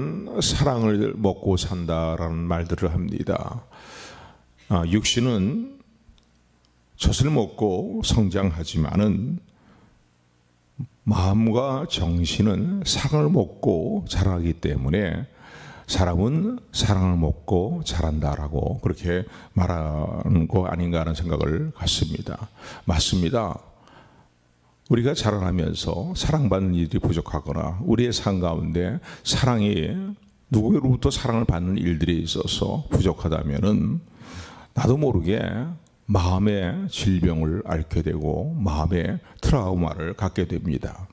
육신은 사랑을 먹고 산다라는 말들을 합니다. 육신은 젖을 먹고 성장하지만은 마음과 정신은 사랑을 먹고 자라기 때문에 사람은 사랑을 먹고 자란다라고 그렇게 말하는 거 아닌가 하는 생각을 갖습니다. 맞습니다. 우리가 자라나면서 사랑받는 일이 부족하거나 우리의 삶 가운데 사랑이 누구로부터 사랑을 받는 일들이 있어서 부족하다면은 나도 모르게 마음의 질병을 앓게 되고 마음의 트라우마를 갖게 됩니다.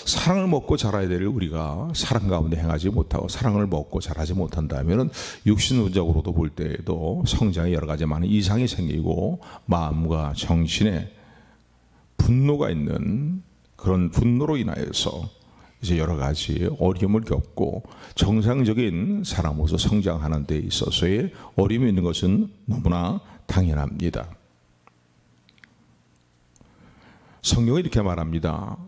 사랑을 먹고 자라야 될 우리가 사랑 가운데 행하지 못하고 사랑을 먹고 자라지 못한다면 육신적으로도 볼 때에도 성장에 여러 가지 많은 이상이 생기고 마음과 정신에 분노가 있는 그런 분노로 인하여서 이제 여러 가지 어려움을 겪고 정상적인 사람으로서 성장하는 데 있어서의 어려움이 있는 것은 너무나 당연합니다. 성경은 이렇게 말합니다.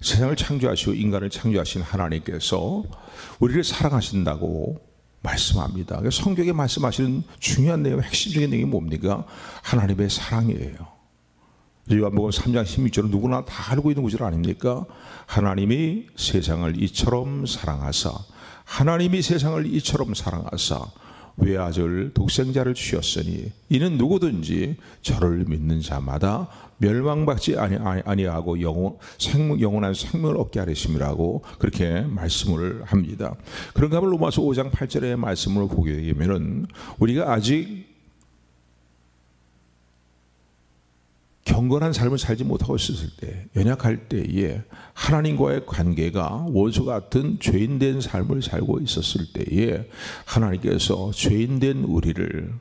세상을 창조하시고 인간을 창조하신 하나님께서 우리를 사랑하신다고 말씀합니다. 성경에 말씀하시는 중요한 내용, 핵심적인 내용이 뭡니까? 하나님의 사랑이에요. 요한복음 3장 16절은 누구나 다 알고 있는 구절 아닙니까? 하나님이 세상을 이처럼 사랑하사 하나님이 세상을 이처럼 사랑하사 외아들 독생자를 주셨으니 이는 누구든지 저를 믿는 자마다 멸망받지 아니하고 영원한 생명을 얻게 하리심이라고 그렇게 말씀을 합니다. 그런가 하면 로마서 5장 8절의 말씀을 보게 되면 우리가 아직 경건한 삶을 살지 못하고 있었을 때, 연약할 때에 하나님과의 관계가 원수 같은 죄인된 삶을 살고 있었을 때에 하나님께서 죄인된 우리를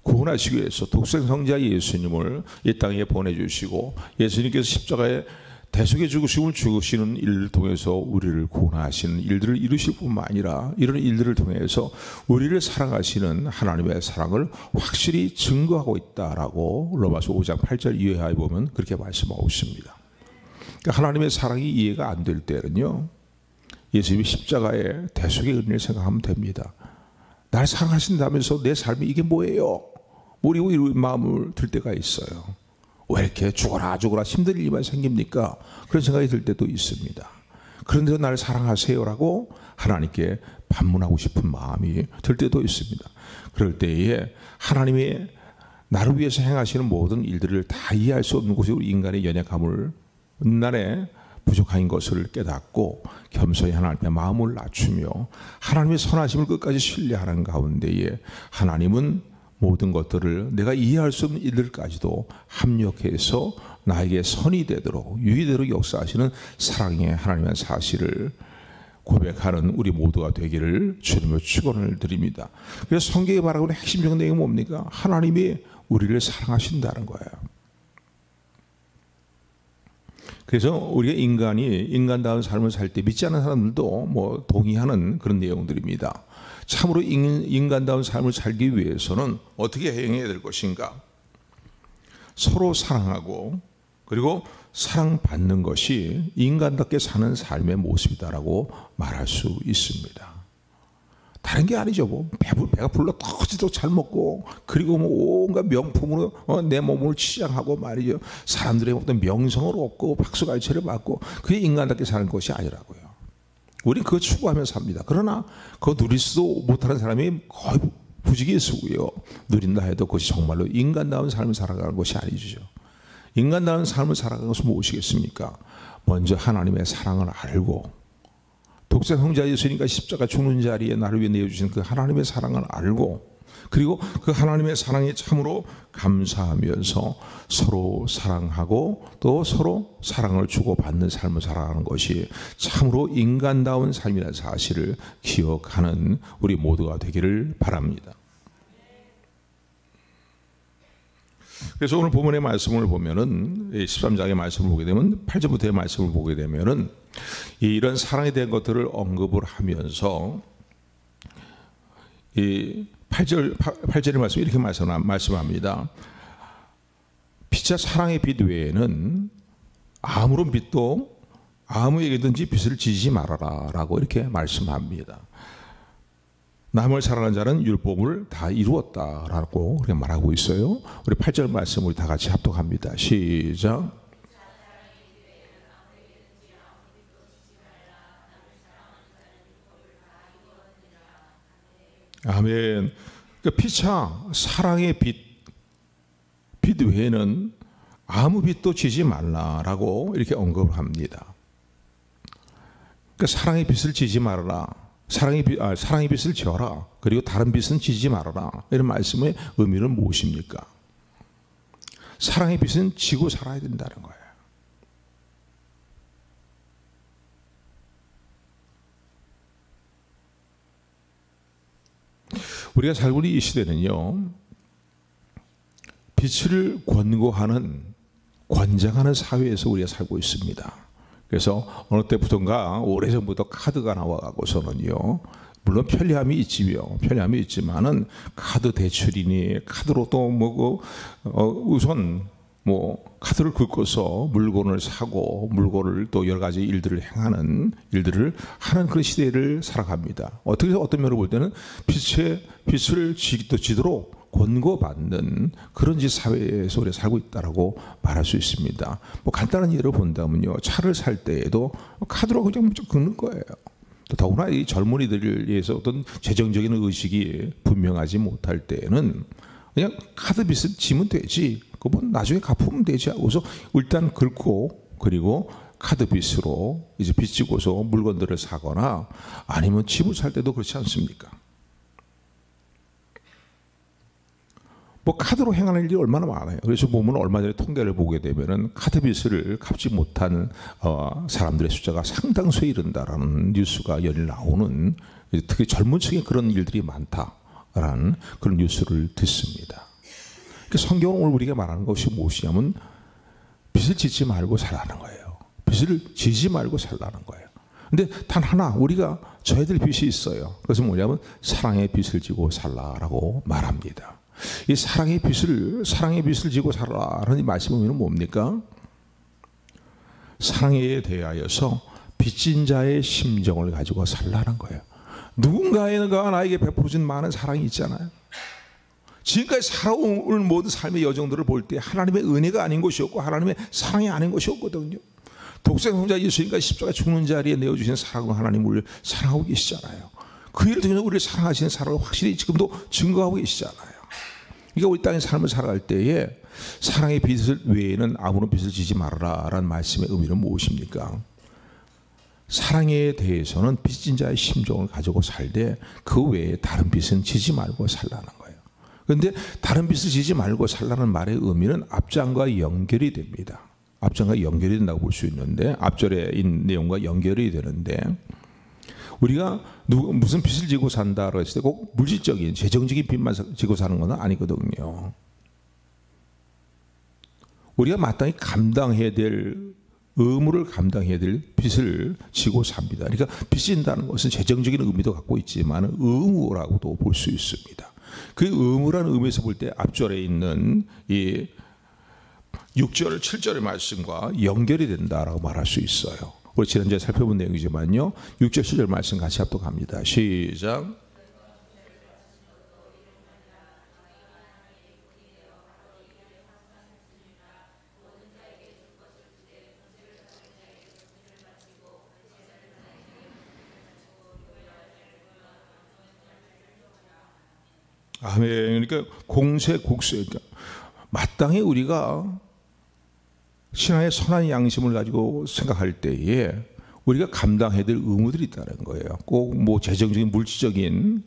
구원하시기 위해서 독생성자 예수님을 이 땅에 보내주시고 예수님께서 십자가에 대속의 죽으시는 일을 통해서 우리를 구원하시는 일들을 이루실 뿐만 아니라 이런 일들을 통해서 우리를 사랑하시는 하나님의 사랑을 확실히 증거하고 있다라고 로마서 5장 8절 이하에 보면 그렇게 말씀하고 있습니다. 그러니까 하나님의 사랑이 이해가 안 될 때는요, 예수님이 십자가의 대속의 은혜를 생각하면 됩니다. 날 사랑하신다면서 내 삶이 이게 뭐예요? 모르고 이런 마음을 들 때가 있어요. 왜 이렇게 죽어라 힘들 일만 생깁니까? 그런 생각이 들 때도 있습니다. 그런데도 나를 사랑하세요라고 하나님께 반문하고 싶은 마음이 들 때도 있습니다. 그럴 때에 하나님이 나를 위해서 행하시는 모든 일들을 다 이해할 수 없는 것이 우리 인간의 연약함을 인간의 부족한 것을 깨닫고 겸손히 하나님의 마음을 낮추며 하나님의 선하심을 끝까지 신뢰하는 가운데에 하나님은 모든 것들을 내가 이해할 수 없는 일들까지도 합력해서 나에게 선이 되도록 유의되도록 역사하시는 사랑의 하나님의 사실을 고백하는 우리 모두가 되기를 주님의 축원을 드립니다. 그래서 성경에 말하고 있는 핵심적인 내용이 뭡니까? 하나님이 우리를 사랑하신다는 거예요. 그래서 우리가 인간다운 삶을 살 때 믿지 않는 사람들도 동의하는 그런 내용들입니다. 참으로 인간다운 삶을 살기 위해서는 어떻게 행해야 될 것인가? 서로 사랑하고 그리고 사랑받는 것이 인간답게 사는 삶의 모습이다라고 말할 수 있습니다. 다른 게 아니죠. 배가 불러 터지도록 잘 먹고 그리고 온갖 명품으로 내 몸을 치장하고 말이죠. 사람들의 어떤 명성을 얻고 박수갈채를 받고 그게 인간답게 사는 것이 아니라고요. 우리 그거 추구하며 삽니다. 그러나 그거 누리지도 못하는 사람이 거의 부지기수고요. 누린다 해도 그것이 정말로 인간다운 삶을 살아가는 것이 아니죠. 인간다운 삶을 살아가는 것은 무엇이겠습니까? 먼저 하나님의 사랑을 알고 독생 형제 예수님과 십자가 죽는 자리에 나를 위해 내어주신 그 하나님의 사랑을 알고 그리고 그 하나님의 사랑에 참으로 감사하면서 서로 사랑하고 또 서로 사랑을 주고받는 삶을 살아가는 것이 참으로 인간다운 삶이라는 사실을 기억하는 우리 모두가 되기를 바랍니다. 그래서 오늘 본문의 말씀을 보면은 13장의 말씀을 보게 되면 8절부터의 말씀을 보게 되면은 이런 사랑에 대한 것들을 언급을 하면서 이 8절의 말씀 이렇게 말씀합니다. 빛과 사랑의 빛 외에는 아무런 빛도 아무에게든지 빚을 지지 말아라 라고 이렇게 말씀합니다. 남을 사랑하는 자는 율법을 다 이루었다라고 그렇게 말하고 있어요. 우리 8절 말씀 우리 다 같이 합독합니다. 시작. 아멘. 그러니까 피차 사랑의 빛 외에는 아무 빛도 지지 말라라고 이렇게 언급을 합니다. 그러니까 사랑의 빛을 지지 말아라. 사랑의 빛을 지어라. 그리고 다른 빛은 지지 말아라. 이런 말씀의 의미는 무엇입니까? 사랑의 빛은 지고 살아야 된다는 거예요. 우리가 살고 있는 이 시대는요, 빛을 권고하는, 권장하는 사회에서 우리가 살고 있습니다. 그래서 어느 때부터인가 오래전부터 카드가 나와가고서는요, 물론 편리함이 있지만은 카드 대출이니 카드로 또 뭐고 우선 카드를 긁고서 물건을 사고 물건을 또 여러 가지 일들을 일들을 하는 그런 시대를 살아갑니다. 어떤 면으로 볼 때는 빛을 지도록 권고받는 그런 사회에서 우리가 살고 있다라고 말할 수 있습니다. 간단한 예를 본다면요, 차를 살 때에도 카드로 그냥 무조건 긁는 거예요. 또 더구나 이 젊은이들에 의해서 어떤 재정적인 의식이 분명하지 못할 때에는 그냥 카드 빚을 지면 되지, 그거 나중에 갚으면 되지 하고서 일단 긁고, 그리고 카드 빚으로 이제 빚지고서 물건들을 사거나 아니면 집을 살 때도 그렇지 않습니까? 카드로 행하는 일이 얼마나 많아요. 그래서 보면 얼마 전에 통계를 보게 되면은 카드 빚을 갚지 못한 사람들의 숫자가 상당수에 이른다라는 뉴스가 연일 나오는, 특히 젊은 층에 그런 일들이 많다라는 그런 뉴스를 듣습니다. 성경은 오늘 우리가 말하는 것이 무엇이냐면 빚을 짓지 말고 살라는 거예요. 빚을 지지 말고 살라는 거예요. 근데 단 하나 우리가 져야 될 빚이 있어요. 그것은 뭐냐면 사랑의 빚을 지고 살라라고 말합니다. 이 사랑의 빚을 지고 살아라는 이 말씀의 의미는 뭡니까? 사랑에 대하여서 빚진 자의 심정을 가지고 살라는 거예요. 누군가가 나에게 베풀어준 많은 사랑이 있잖아요. 지금까지 살아온 모든 삶의 여정들을 볼 때 하나님의 은혜가 아닌 것이 없고 하나님의 사랑이 아닌 것이 없거든요. 독생자 예수님과 십자가 죽는 자리에 내어주신 사랑으로 하나님 우리를 사랑하고 계시잖아요. 그 일을 통해서 우리를 사랑하시는 사랑을 확실히 지금도 증거하고 계시잖아요. 그러니까 우리 땅의 삶을 살아갈 때에 사랑의 빚을 외에는 아무런 빚을 지지 말아라라는 말씀의 의미는 무엇입니까? 사랑에 대해서는 빚진 자의 심정을 가지고 살되 그 외에 다른 빚은 지지 말고 살라는 거예요. 그런데 다른 빚을 지지 말고 살라는 말의 의미는 앞장과 연결이 됩니다. 앞장과 연결이 된다고 볼 수 있는데, 앞절의 내용과 연결이 되는데, 우리가 무슨 빚을 지고 산다고 했을 때 꼭 물질적인 재정적인 빚만 지고 사는 건 아니거든요. 우리가 마땅히 감당해야 될 의무를 감당해야 될 빚을 지고 삽니다. 그러니까 빚진다는 것은 재정적인 의미도 갖고 있지만 의무라고도 볼 수 있습니다. 그 의무라는 의미에서 볼 때 앞절에 있는 이 6절, 7절의 말씀과 연결이 된다라고 말할 수 있어요. 우리 지난주에 살펴본 내용이지만요, 6절, 7절 말씀 같이 합독합니다. 시작. 아멘. 그러니까 공세, 국세, 그러니까 마땅히 우리가 신앙의 선한 양심을 가지고 생각할 때에 우리가 감당해야 될 의무들이 있다는 거예요. 꼭 재정적인 물질적인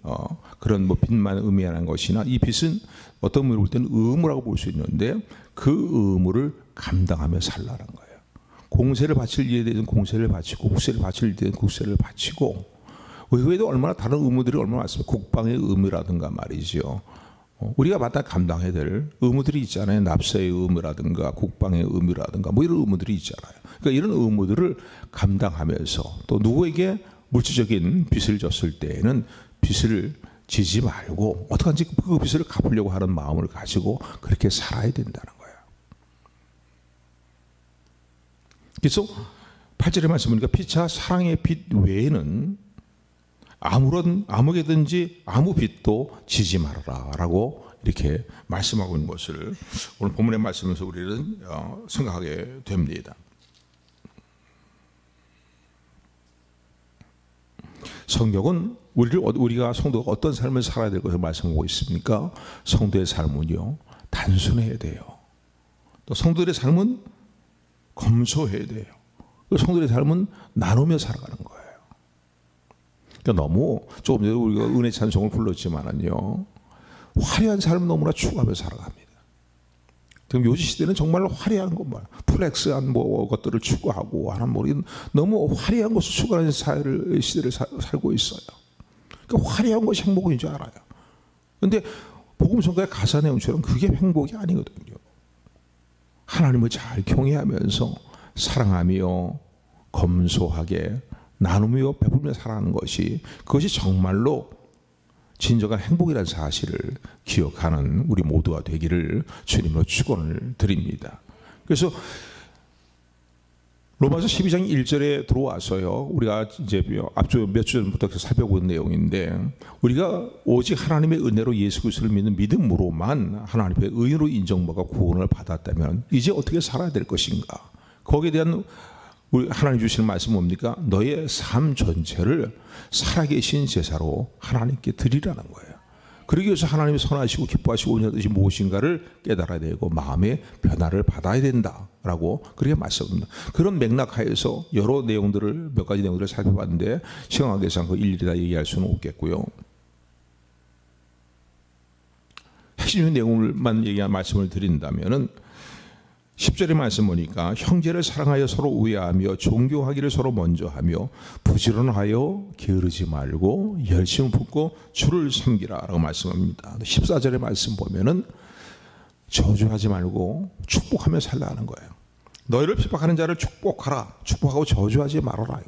그런 빚만 의미하는 것이나, 이 빚은 어떤 의미로 볼 때는 의무라고 볼 수 있는데 그 의무를 감당하며 살라는 거예요. 공세를 바칠 일에 대해서는 공세를 바치고, 국세를 바칠 일에 대해서는 국세를 바치고, 외에도 얼마나 다른 의무들이 얼마나 많습니까? 국방의 의무라든가 말이죠. 우리가 마땅히 감당해야 될 의무들이 있잖아요. 납세의 의무라든가 국방의 의무라든가 이런 의무들이 있잖아요. 그러니까 이런 의무들을 감당하면서 또 누구에게 물질적인 빚을 졌을 때에는 빚을 지지 말고 어떡하든지 그 빚을 갚으려고 하는 마음을 가지고 그렇게 살아야 된다는 거예요. 그래서 8절의 말씀 보니까 피차 사랑의 빛 외에는 아무에게든지 아무 빚도 지지 말아라 라고 이렇게 말씀하고 있는 것을 오늘 본문의 말씀에서 우리는 생각하게 됩니다. 성경은 우리가 성도가 어떤 삶을 살아야 될 것을 말씀하고 있습니까? 성도의 삶은요, 단순해야 돼요. 또 성도들의 삶은 검소해야 돼요. 성도들의 삶은 나누며 살아가는 거예요. 그러니까 너무 조금 전에 우리가 은혜 찬송을 불렀지만은요, 화려한 삶을 너무나 추구하며 살아갑니다. 지금 요즘 시대는 정말 화려한 것만, 플렉스한 것들을 추구하고 하는 너무 화려한 것을 추구하는 시대를 살고 있어요. 그러니까 화려한 것이 행복인 줄 알아요. 그런데 복음성가의 가사 내용처럼 그게 행복이 아니거든요. 하나님을 잘 경외하면서 사랑하며 검소하게 나누며 베풀며 살아가는 것이, 그것이 정말로 진정한 행복이라는 사실을 기억하는 우리 모두가 되기를 주님으로 축원을 드립니다. 그래서 로마서 12장 1절에 들어와서요, 우리가 이제 앞서 몇 주 전부터 살펴본 내용인데, 우리가 오직 하나님의 은혜로 예수 그리스도를 믿는 믿음으로만 하나님의 의인으로 인정받아 구원을 받았다면 이제 어떻게 살아야 될 것인가? 거기에 대한 우리 하나님 주시는 말씀은 뭡니까? 너의 삶 전체를 살아계신 제사로 하나님께 드리라는 거예요. 그러기 위해서 하나님이 선하시고 기뻐하시고 온전하신 무엇인가를 깨달아야 되고 마음의 변화를 받아야 된다라고 그렇게 말씀합니다. 그런 맥락 하에서 여러 내용들을, 몇 가지 내용들을 살펴봤는데 시간 관계상 그 일일이 다 얘기할 수는 없겠고요. 핵심적인 내용을만 얘기한 말씀을 드린다면은 10절의 말씀 보니까 형제를 사랑하여 서로 우애하며 존경하기를 서로 먼저 하며 부지런하여 게으르지 말고 열심을 품고 주를 섬기라 라고 말씀합니다. 14절의 말씀 보면은 저주하지 말고 축복하며 살라는 거예요. 너희를 핍박하는 자를 축복하라. 축복하고 저주하지 말아라.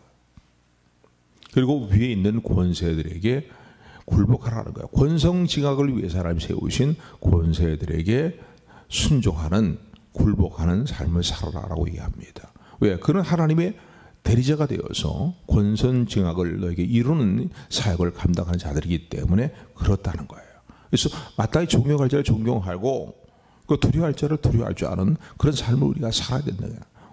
그리고 위에 있는 권세들에게 굴복하라는 거예요. 권성징악을 위해서 하나님 세우신 권세들에게 순종하는, 굴복하는 삶을 살아라라고 얘기합니다. 왜? 그는 하나님의 대리자가 되어서 권선징악을 너에게 이루는 사역을 감당하는 자들이기 때문에 그렇다는 거예요. 그래서 마땅히 존경할 자를 존경하고 그 두려워할 자를 두려워할 줄 아는 그런 삶을 우리가 살아야 된다.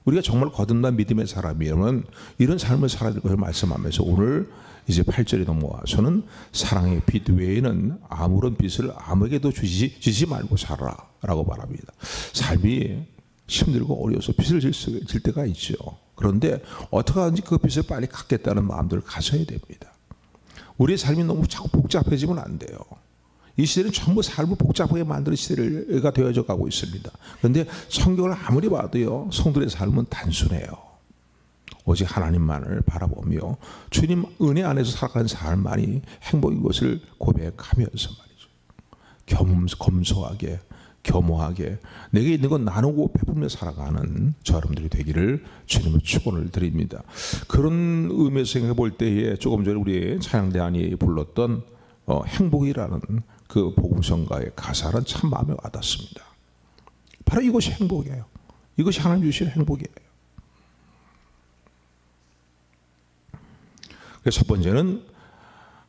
우리가 정말 거듭난 믿음의 사람이면 이런 삶을 살아야 될 것을 말씀하면서 오늘 이제 8절에 넘어와서는 사랑의 빛 외에는 아무런 빛을 아무에게도 주지 말고 살아라 라고 말합니다. 삶이 힘들고 어려워서 빛을 질 때가 있죠. 그런데 어떻게 하든지 그 빛을 빨리 갖겠다는 마음들을 가져야 됩니다. 우리의 삶이 너무 자꾸 복잡해지면 안 돼요. 이 시대는 전부 삶을 복잡하게 만드는 시대가 되어져 가고 있습니다. 그런데 성경을 아무리 봐도요, 성도의 삶은 단순해요. 오직 하나님만을 바라보며 주님 은혜 안에서 살아가는 삶만이 행복인 것을 고백하면서 말이죠. 검소하게, 겸허하게 내게 있는 건 나누고 베풀며 살아가는 저 여러분들이 되기를 주님을 축원을 드립니다. 그런 의미에서 생각해 볼 때에 조금 전에 우리 찬양대안이 불렀던 행복이라는 그 복음성가의 가사는 참 마음에 와닿습니다. 바로 이것이 행복이에요. 이것이 하나님 주신 행복이에요. 그래서 첫 번째는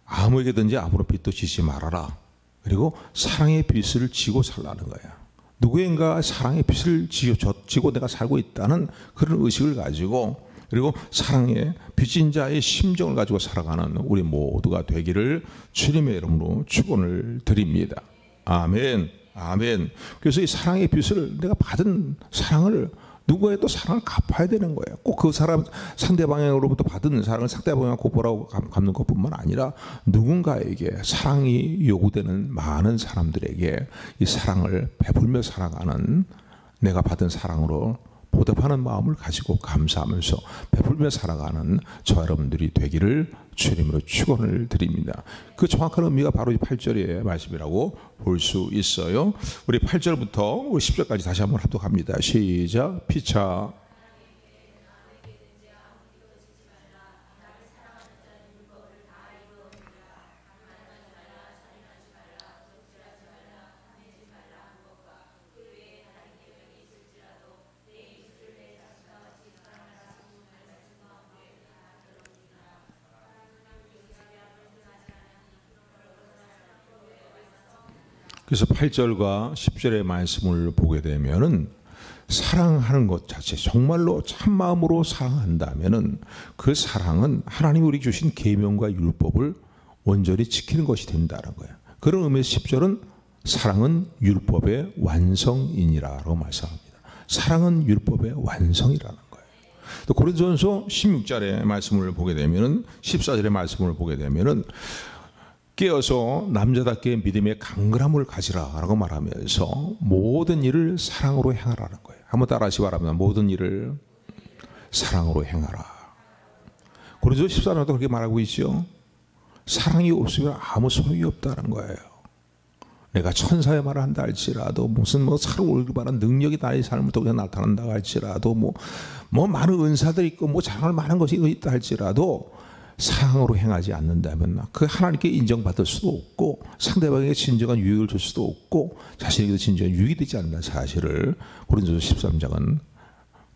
아무에게든지 아무런 빚도 지지 말아라. 그리고 사랑의 빚을 지고 살라는 거야. 누구인가 사랑의 빚을 지고 내가 살고 있다는 그런 의식을 가지고, 그리고 사랑의 빚진 자의 심정을 가지고 살아가는 우리 모두가 되기를 주님의 이름으로 축원을 드립니다. 아멘, 아멘. 그래서 이 사랑의 빚을, 내가 받은 사랑을 누구의 또 사랑을 갚아야 되는 거예요. 꼭 그 사람 상대방으로부터 받은 사랑을 상대방에 고보라고 갚는 것뿐만 아니라 누군가에게 사랑이 요구되는 많은 사람들에게 이 사랑을 베풀며 살아가는, 내가 받은 사랑으로 보답하는 마음을 가지고 감사하면서 베풀며 살아가는 저 여러분들이 되기를 주님으로 축원을 드립니다. 그 정확한 의미가 바로 이 8절의 말씀이라고 볼 수 있어요. 우리 8절부터 10절까지 다시 한번 합독합니다. 시작. 피차 그래서 8절과 10절의 말씀을 보게 되면은 사랑하는 것 자체, 정말로 참마음으로 사랑한다면은 그 사랑은 하나님이 우리 주신 계명과 율법을 온전히 지키는 것이 된다는 거예요. 그런 의미에서 10절은 사랑은 율법의 완성이니라고 말씀합니다. 사랑은 율법의 완성이라는 거예요. 또 고린도전서 16절의 말씀을 보게 되면은 14절의 말씀을 보게 되면은 깨어서 남자답게 믿음의 강건함을 가지라라고 말하면서 모든 일을 사랑으로 행하라는 거예요. 한번 따라하시기 바랍니다. 모든 일을 사랑으로 행하라. 고린도서 14절도 그렇게 말하고 있죠. 사랑이 없으면 아무 소용이 없다는 거예요. 내가 천사의 말을 한다 할지라도 무슨 사람 올릴 만한 능력이 나의 삶을 통해 나타난다 할지라도 많은 은사들이 있고 자랑할 만한 것이 있다 할지라도 사랑으로 행하지 않는다면 그 하나님께 인정받을 수도 없고 상대방에게 진정한 유익을 줄 수도 없고 자신에게도 진정한 유익이 되지 않는 사실을 고린도서 13장은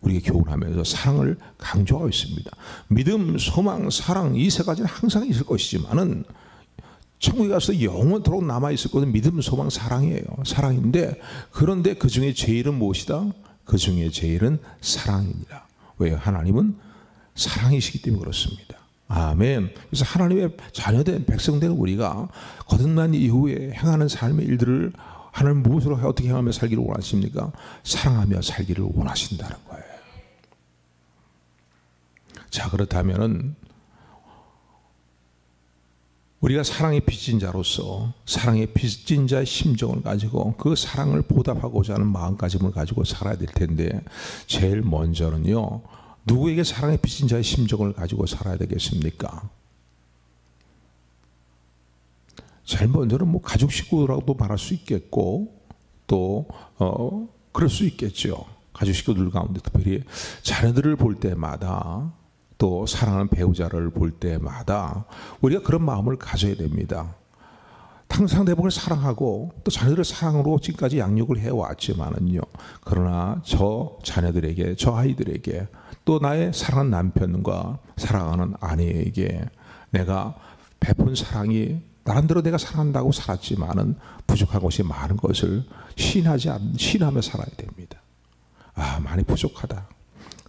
우리에게 교훈하면서 사랑을 강조하고 있습니다. 믿음, 소망, 사랑 이 세 가지는 항상 있을 것이지만은 천국에 가서 영원토록 남아있을 것은 믿음, 소망, 사랑이에요. 사랑인데 그런데 그 중에 제일은 무엇이다? 그 중에 제일은 사랑입니다. 왜요? 하나님은 사랑이시기 때문에 그렇습니다. 아멘. 그래서 하나님의 자녀된 백성된 우리가 거듭난 이후에 행하는 삶의 일들을 하나님 무엇으로 어떻게 행하며 살기를 원하십니까? 사랑하며 살기를 원하신다는 거예요. 자, 그렇다면은 우리가 사랑의 빚진 자로서 사랑의 빚진 자의 심정을 가지고 그 사랑을 보답하고자 하는 마음가짐을 가지고 살아야 될 텐데 제일 먼저는요, 누구에게 사랑의 빚진 자의 심정을 가지고 살아야 되겠습니까? 제일 먼저는 가족 식구라고도 말할 수 있겠고 또 그럴 수 있겠죠. 가족 식구들 가운데 특별히 자녀들을 볼 때마다 또 사랑하는 배우자를 볼 때마다 우리가 그런 마음을 가져야 됩니다. 상대방을 사랑하고 또 자녀들을 사랑으로 지금까지 양육을 해왔지만은요, 그러나 저 자녀들에게, 저 아이들에게 또 나의 사랑하는 남편과 사랑하는 아내에게 내가 베푼 사랑이 나름대로 내가 사랑한다고 살았지만은 부족한 것이 많은 것을 시인하며 살아야 됩니다. 많이 부족하다.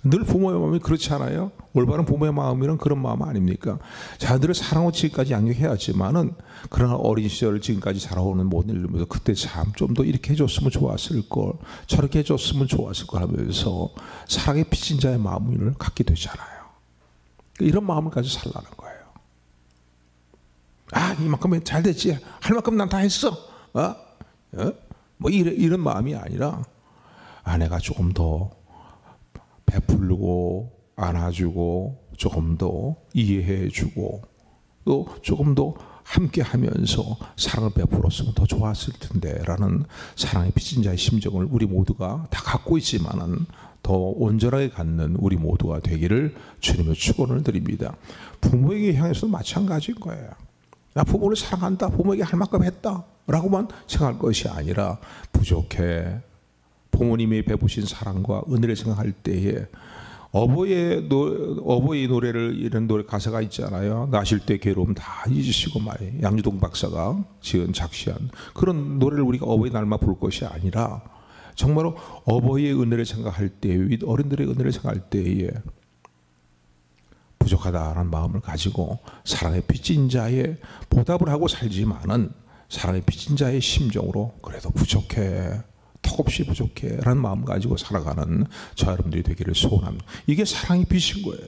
늘 부모의 마음이 그렇지 않아요? 올바른 부모의 마음이란 그런 마음 아닙니까? 자녀들을 사랑하고 지금까지 양육해야지만은 그러나 어린 시절 지금까지 자라오는 모든 일을 보면서 그때 참 좀 더 이렇게 해줬으면 좋았을 걸, 저렇게 해줬으면 좋았을 걸 하면서 사랑의 빚진 자의 마음을 갖게 되잖아요. 이런 마음을 가지고 살라는 거예요. 이만큼은 잘 됐지, 할 만큼 난 다 했어. 이런 마음이 아니라 내가 조금 더 베풀고 안아주고 조금 더 이해해주고 또 조금 더 함께하면서 사랑을 베풀었으면 더 좋았을 텐데 라는 사랑의 빚진 자의 심정을 우리 모두가 다 갖고 있지만은 더 온전하게 갖는 우리 모두가 되기를 주님의 축원을 드립니다. 부모에게 향해서도 마찬가지인 거예요. 나 부모를 사랑한다, 부모에게 할 만큼 했다 라고만 생각할 것이 아니라 부족해. 부모님이 베푸신 사랑과 은혜를 생각할 때에 어버이의 노래를 이런 노래 가사가 있잖아요. 나실 때 괴로움 다 잊으시고 말이에요. 양주동 박사가 지은 작시한 그런 노래를 우리가 어버이날만 부를 것이 아니라 정말로 어버이의 은혜를 생각할 때, 어른들의 은혜를 생각할 때에 부족하다라는 마음을 가지고 사랑의 빚진 자의 보답을 하고 살지만은 사랑의 빚진 자의 심정으로 그래도 부족해, 턱없이 부족해 라는 마음을 가지고 살아가는 저 여러분들이 되기를 소원합니다. 이게 사랑이 빚인 거예요.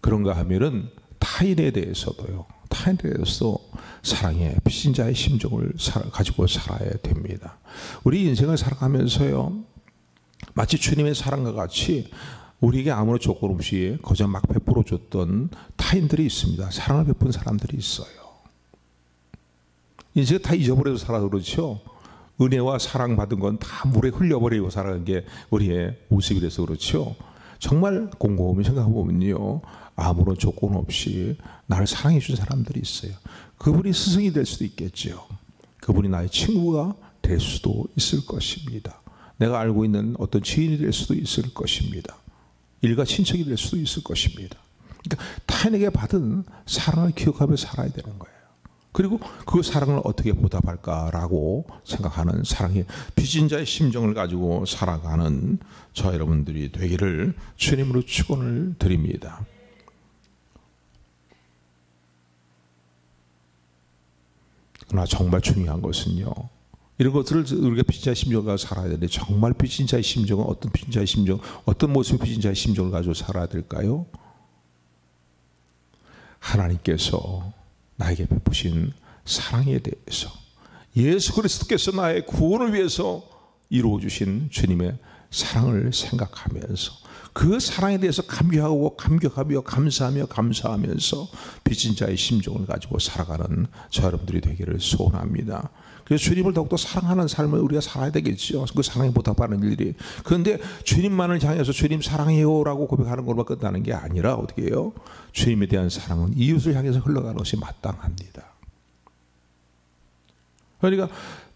그런가 하면은 타인에 대해서도요, 타인에 대해서 사랑의 빚진 자의 심정을 가지고 살아야 됩니다. 우리 인생을 살아가면서요, 마치 주님의 사랑과 같이 우리에게 아무런 조건 없이 거저 막 베풀어 줬던 타인들이 있습니다. 사랑을 베푼 사람들이 있어요. 인생 다 잊어버리고 살아서 그렇죠. 은혜와 사랑받은 건 다 물에 흘려버리고 살아가는 게 우리의 모습이라서 그렇죠. 정말 곰곰이 생각해보면요, 아무런 조건 없이 나를 사랑해 준 사람들이 있어요. 그분이 스승이 될 수도 있겠죠. 그분이 나의 친구가 될 수도 있을 것입니다. 내가 알고 있는 어떤 지인이 될 수도 있을 것입니다. 일가 친척이 될 수도 있을 것입니다. 그러니까 타인에게 받은 사랑을 기억하며 살아야 되는 거예요. 그리고 그 사랑을 어떻게 보답할까라고 생각하는 사랑의 빚진 자의 심정을 가지고 살아가는 저 여러분들이 되기를 주님으로 축원을 드립니다. 그러나 정말 중요한 것은요, 이런 것들을 우리가 빚진 자의 심정을 가지고 살아야 되는데, 정말 빚진 자의 심정은 어떤 빚진 자의 심정, 어떤 모습의 빚진 자의 심정을 가지고 살아야 될까요? 하나님께서 나에게 베푸신 사랑에 대해서, 예수 그리스도께서 나의 구원을 위해서 이루어주신 주님의 사랑을 생각하면서 그 사랑에 대해서 감격하며 감사하면서 빚진 자의 심정을 가지고 살아가는 저 여러분들이 되기를 소원합니다. 그래서 주님을 더욱더 사랑하는 삶을 우리가 살아야 되겠죠. 그 사랑에 보답하는 일들이. 그런데 주님만을 향해서 주님 사랑해요라고 고백하는 것만 끝나는 게 아니라 어떻게 해요? 주님에 대한 사랑은 이웃을 향해서 흘러가는 것이 마땅합니다. 그러니까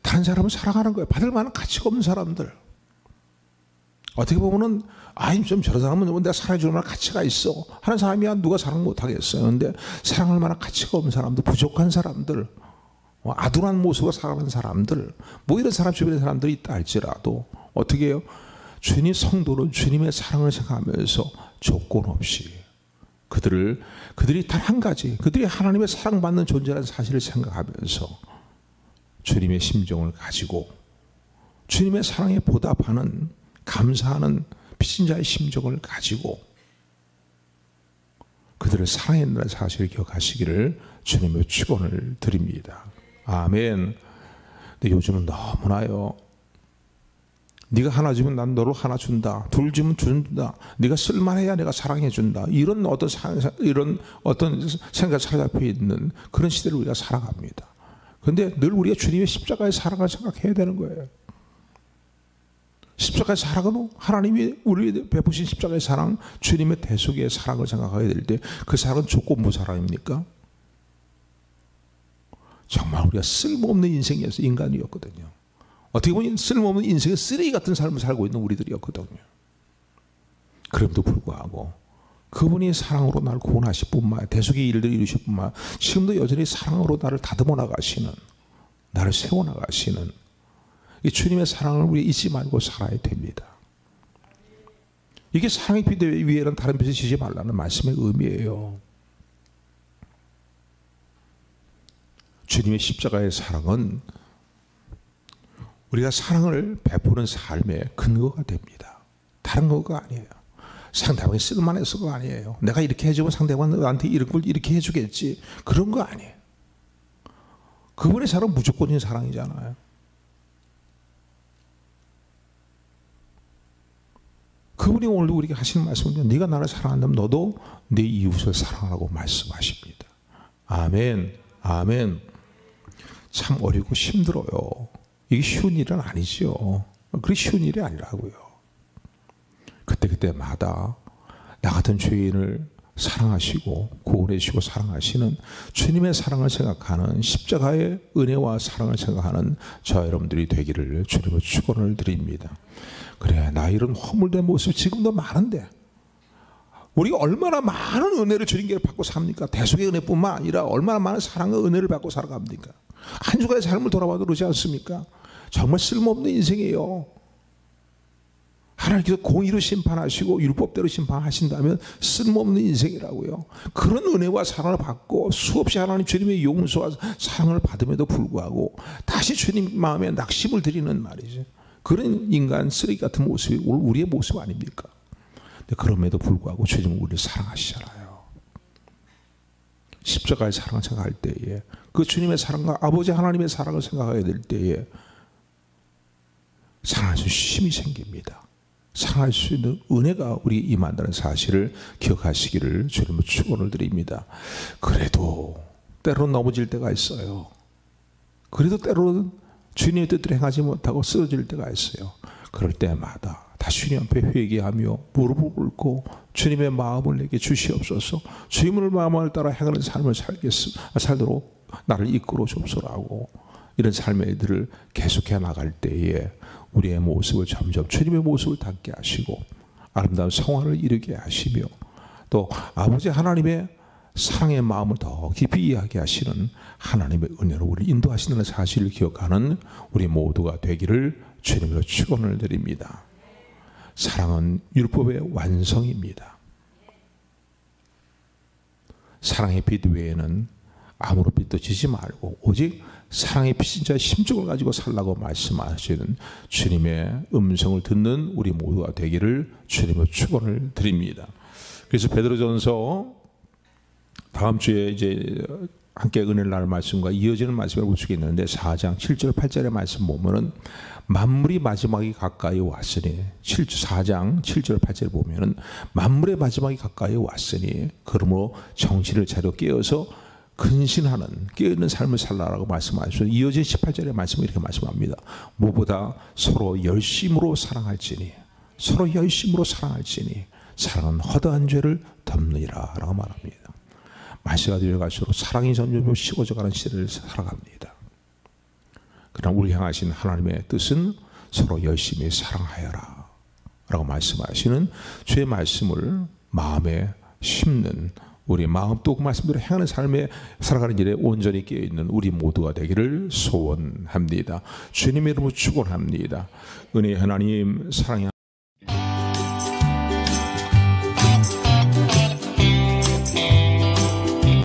다른 사람을 사랑하는 거예요. 받을 만한 가치가 없는 사람들. 어떻게 보면은 좀 저런 사람은 내가 사랑해 줄 만한 가치가 있어 하는 사람이야 누가 사랑 못 하겠어요. 그런데 사랑할 만한 가치가 없는 사람들, 부족한 사람들, 아둔한 모습으로 살아가는 사람들, 이런 사람 주변에 사람들이 있다 할지라도 어떻게 해요? 주님 성도는 주님의 사랑을 생각하면서 조건 없이 그들이 단 한 가지, 그들이 하나님의 사랑받는 존재라는 사실을 생각하면서 주님의 심정을 가지고 주님의 사랑에 보답하는, 감사하는 빚진 자의 심정을 가지고 그들을 사랑한다는 사실을 기억하시기를 주님의 축원을 드립니다. 아멘. 근데 요즘은 너무나요, 네가 하나 주면 난 너를 하나 준다, 둘 주면 준다, 네가 쓸만해야 내가 사랑해 준다, 이런 어떤 생각이 사로잡혀 있는 그런 시대를 우리가 살아갑니다. 그런데 늘 우리가 주님의 십자가의 사랑을 생각해야 되는 거예요. 십자가의 사랑은 하나님이 우리 베푸신 십자가의 사랑, 주님의 대속의 사랑을 생각하게 될 때 그 사랑은 조건부 사랑입니까? 정말 우리가 쓸모없는 인생이었어요. 인간이었거든요. 어떻게 보면 쓸모없는 인생의 쓰레기 같은 삶을 살고 있는 우리들이었거든요. 그럼에도 불구하고 그분이 사랑으로 나를 구원하실 뿐만 아니라 대속의 일들을 이루실 뿐만 아니라 지금도 여전히 사랑으로 나를 다듬어 나가시는, 나를 세워 나가시는 이 주님의 사랑을 우리 잊지 말고 살아야 됩니다. 이게 사랑의 빛 위에는 다른 빛을 지지 말라는 말씀의 의미예요. 주님의 십자가의 사랑은 우리가 사랑을 베푸는 삶의 근거가 됩니다. 다른 거가 아니에요. 상대방이 쓸만해서가 아니에요. 내가 이렇게 해주면 상대방은 나한테 이런 걸 이렇게 해주겠지, 그런 거 아니에요. 그분의 사랑은 무조건적인 사랑이잖아요. 그분이 오늘 우리에게 하시는 말씀은 네가 나를 사랑한다면 너도 네 이웃을 사랑하라고 말씀하십니다. 아멘. 아멘. 참 어렵고 힘들어요. 이게 쉬운 일은 아니죠. 그게 쉬운 일이 아니라고요. 그때마다 나 같은 죄인을 사랑하시고 구원해 주시고 사랑하시는 주님의 사랑을 생각하는, 십자가의 은혜와 사랑을 생각하는 저 여러분들이 되기를 주님의 축원을 드립니다. 그래, 나 이런 허물된 모습 지금도 많은데 우리가 얼마나 많은 은혜를 주님께 받고 삽니까? 대속의 은혜뿐만 아니라 얼마나 많은 사랑과 은혜를 받고 살아갑니까? 한 주간의 삶을 돌아봐도 그러지 않습니까? 정말 쓸모없는 인생이에요. 하나님께서 공의로 심판하시고 율법대로 심판하신다면 쓸모없는 인생이라고요. 그런 은혜와 사랑을 받고 수없이 하나님 주님의 용서와 사랑을 받음에도 불구하고 다시 주님 마음에 낙심을 드리는 말이죠. 그런 인간 쓰레기 같은 모습이 우리의 모습 아닙니까? 근데 그럼에도 불구하고 주님은 우리를 사랑하시잖아요. 십자가의 사랑을 생각할 때에, 그 주님의 사랑과 아버지 하나님의 사랑을 생각하게 될 때에 사랑할 수 있는 힘이 생깁니다. 사랑할 수 있는 은혜가 우리 임한다는 사실을 기억하시기를 주님의 축원을 드립니다. 그래도 때로는 넘어질 때가 있어요. 그래도 때로는 주님의 뜻대로 행하지 못하고 쓰러질 때가 있어요. 그럴 때마다 다시 주님 앞에 회개하며 무릎을 꿇고 주님의 마음을 내게 주시옵소서, 주님의 마음을 따라 행하는 삶을 살도록 나를 이끌어 주옵소서라고, 이런 삶의 일들을 계속해 나갈 때에 우리의 모습을 점점 주님의 모습을 닮게 하시고 아름다운 성화를 이루게 하시며 또 아버지 하나님의 사랑의 마음을 더 깊이 이해하게 하시는 하나님의 은혜로 우리를 인도하시는 사실을 기억하는 우리 모두가 되기를 주님으로 축원을 드립니다. 사랑은 율법의 완성입니다. 사랑의 빛 외에는 아무런 빛도 지지 말고 오직 사랑의 빛인 자의 심정을 가지고 살라고 말씀하시는 주님의 음성을 듣는 우리 모두가 되기를 주님으로 축원을 드립니다. 그래서 베드로전서 다음 주에 이제 함께 은혜를 나눌 말씀과 이어지는 말씀을 볼 수가 있는데 4장 7절 8절의 말씀 보면은 만물이 마지막이 가까이 왔으니 4장 7절 8절 보면은 만물의 마지막이 가까이 왔으니 그러므로 정신을 차려 깨어서 근신하는 깨어있는 삶을 살라라고 말씀하시고 이어진 18절의 말씀을 이렇게 말씀합니다. 무엇보다 서로 열심으로 사랑할지니 서로 열심으로 사랑할지니 사랑은 허다한 죄를 덮느니라 라고 말합니다. 말세가 되어갈수록 사랑이 점점 식어져가는 시대를 살아갑니다. 그러나 우리 향하신 하나님의 뜻은 서로 열심히 사랑하여라 라고 말씀하시는 주의 말씀을 마음에 심는 우리 마음 또 그 말씀대로 행하는 삶에 살아가는 일에 온전히 깨어있는 우리 모두가 되기를 소원합니다. 주님의 이름으로 축원합니다. 은혜의 하나님, 사랑의